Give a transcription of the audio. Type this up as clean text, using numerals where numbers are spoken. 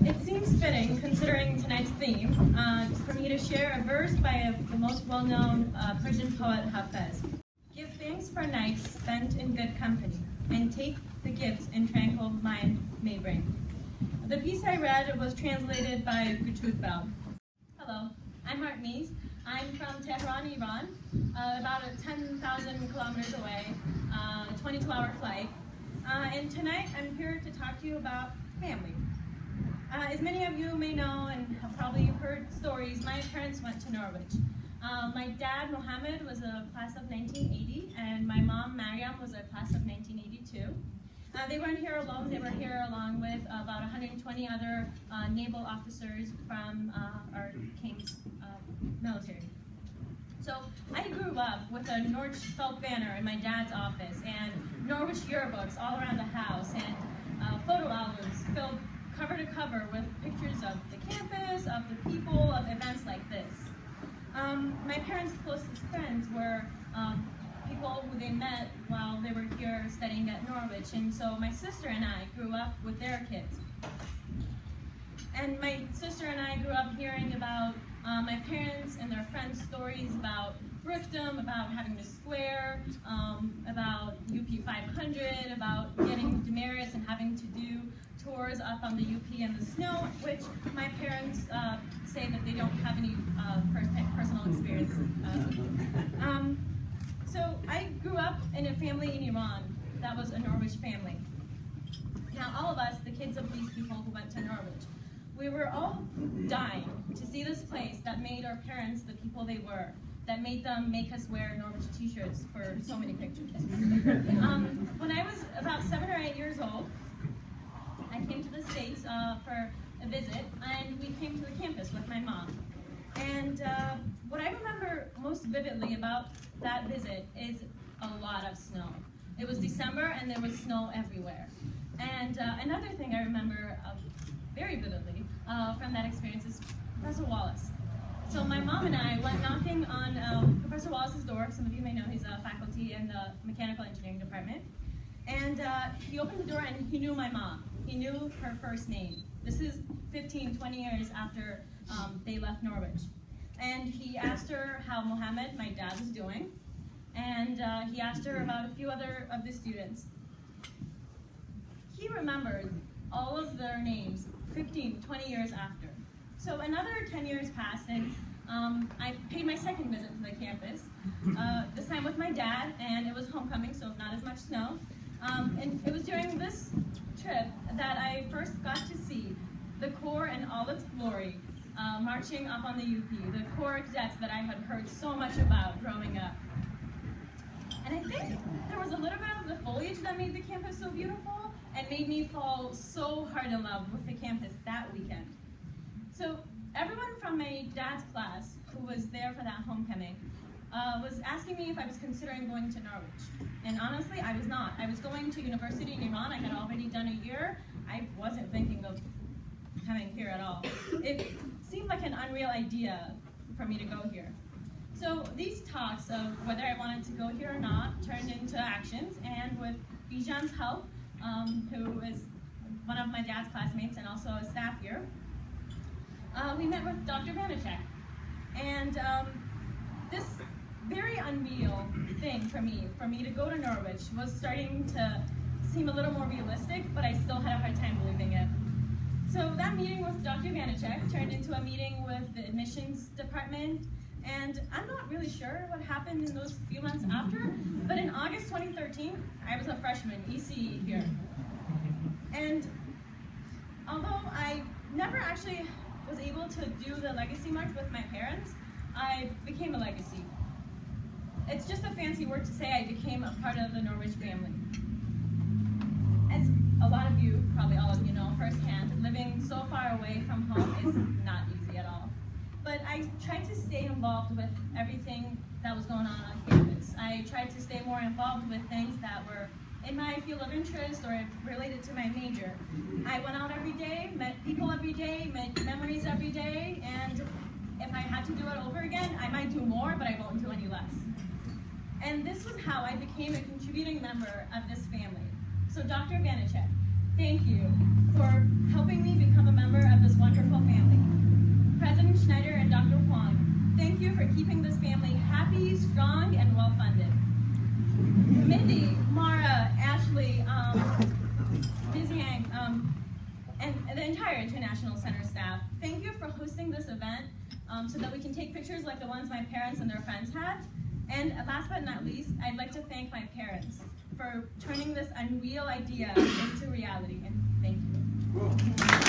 It seems fitting, considering tonight's theme, for me to share a verse by the most well-known Persian poet, Hafez. Give thanks for nights spent in good company, and take the gifts in tranquil mind may bring. The piece I read was translated by Gutud Bell. Hello, I'm Artmiz. I'm from Tehran, Iran, about 10,000 kilometers away, 22-hour flight. And tonight I'm here to talk to you about family. As many of you may know and have probably heard stories, my parents went to Norwich. My dad, Mohammed, was a class of 1980, and my mom, Mariam, was a class of 1982. They weren't here alone. They were here along with about 120 other naval officers from our King's military. So I grew up with a Norwich felt banner in my dad's office and Norwich yearbooks all around the house and photo albums filled cover to cover with pictures of the campus, of the people, of events like this. My parents' closest friends were people who they met while they were here studying at Norwich, and so my sister and I grew up with their kids. And my sister and I grew up hearing about my parents and their friends' stories about Brookdom, about having to square, about UP 500, about getting demerits and having to do tours up on the UP in the snow, which my parents say that they don't have any personal experience with. So I grew up in a family in Iran that was a Norwich family. Now all of us, the kids of these people who went to Norwich, we were all dying to see this place that made our parents the people they were, that made them make us wear Norwich t-shirts for so many pictures. When I was about 7 or 8 years old, I came to the States for a visit, and we came to the campus with my mom. And what I remember most vividly about that visit is a lot of snow. It was December, and there was snow everywhere. And another thing I remember very vividly from that experience is Professor Wallace. So my mom and I went knocking on Professor Wallace's door. Some of you may know he's a faculty in the mechanical engineering department. And he opened the door and he knew my mom. He knew her first name. This is 15, 20 years after they left Norwich. And he asked her how Mohammed, my dad, was doing. And he asked her about a few other of the students. He remembered all of their names 15, 20 years after. So another 10 years passed, and I paid my second visit to the campus, this time with my dad, and it was homecoming, so not as much snow. And it was during this trip that I first got to see the Corps in all its glory, marching up on the UP, the Corps cadets that I had heard so much about growing up. And I think there was a little bit of the foliage that made the campus so beautiful and made me fall so hard in love with the campus that weekend. So everyone from my dad's class who was there for that homecoming was asking me if I was considering going to Norwich. And honestly, I was not. I was going to university in Iran. I had already done a year. I wasn't thinking of coming here at all. It seemed like an unreal idea for me to go here. So these talks of whether I wanted to go here or not turned into actions, and with Bijan's help, who is one of my dad's classmates and also a staff here, we met with Dr. Vanacek. And this very unreal thing for me to go to Norwich was starting to seem a little more realistic, but I still had a hard time believing it. So that meeting with Dr. Vanacek turned into a meeting with the admissions department, and I'm not really sure what happened in those few months after, but in August 2013, I was a freshman, ECE here. And although I never actually was able to do the legacy march with my parents, I became a legacy. It's just a fancy word to say I became a part of the Norwich family. As a lot of you, probably all of you know firsthand, living so far away from home is not easy at all. But I tried to stay involved with everything that was going on campus. I tried to stay more involved with things that were in my field of interest or related to my major. I went out every day, met people every day, made memories every day, and if I had to do it over again, I might do more, but I won't do any less. And this was how I became a contributing member of this family. So Dr. Vanacek, thank you for helping me become a member of this wonderful family. President Schneider and Dr. Huang, thank you for keeping this family happy, strong, and well-funded. Mindy, Mara, Ashley, Ms. Yang, and the entire International Center staff, thank you for hosting this event so that we can take pictures like the ones my parents and their friends had. And last but not least, I'd like to thank my parents for turning this unreal idea into reality. And thank you.